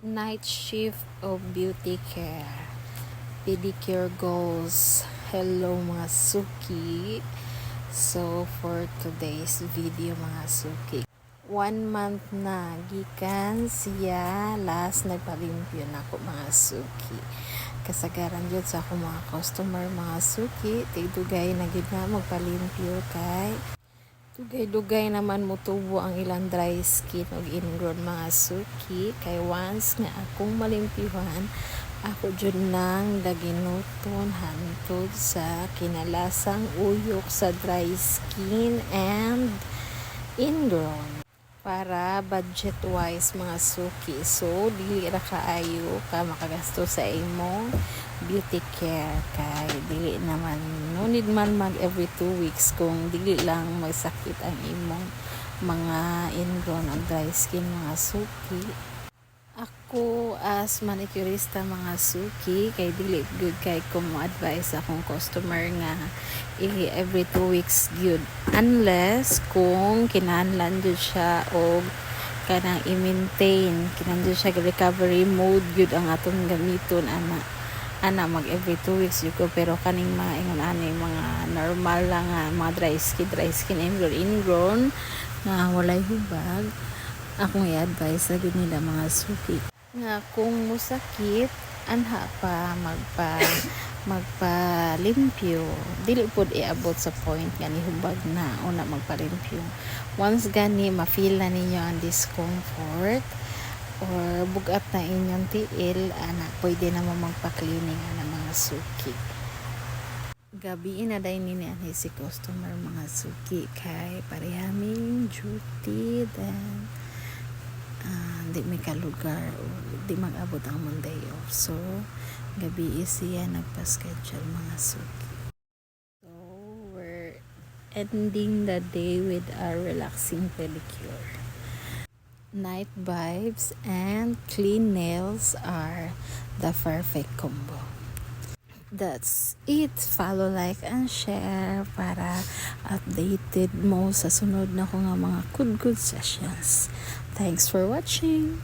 Night shift of beauty care, pedicure goals. Hello mga suki. So for today's video mga suki, 1 month na gikan siya last nagpalimpyo na ako mga suki. Kasagaran yun sa ako mga customer mga suki, tigdugay na gid na magpalimpyo kay dugay-dugay naman mutubo ang ilang dry skin og ingrown mga suki. Kay once nga akong malimpyuhan, ako jud nang daginuton hantod sa kinalasang uyok sa dry skin and ingrown para budget wise mga suki. So dili ra kaayo ka makagasto sa imong beauty care kay dili naman no need man mag every 2 weeks kung dili lang magsakit ang imong mga ingrown o dry skin mga suki. Ako as manicurista mga suki, kay dili good kay ko mo advise akong customer nga every 2 weeks gyud, unless kung kinahanglan jud siya og kanang i-maintain kinahanglan siya recovery mode gyud ang atong gamiton ana mag every 2 weeks yun ko. Pero kaning mga ingon ani mga normal lang nga mga dry skin ingrown na walay hubag, akong i-advise na gud nila mga suki nga kung musakit anha pa magpalimpyo, dili pod iabot sa point nga nihubag na una magpalimpyo. Once gani ma-feel na ninyo ang discomfort or bugat na inyong tiil, ana pwede naman magpa-cleaning ana mga suki. Gabi na dahil nini ani si customer mga suki kay parehaming duty, then di may kalugar o di mag-abot ang Monday off. So gabi siya nagpa-schedule mga suki. So we're ending the day with our relaxing pedicure. Night vibes and clean nails are the perfect combo. That's it. Follow, like, and share para updated mo sa sunod na ko nga mga good sessions. Thanks for watching.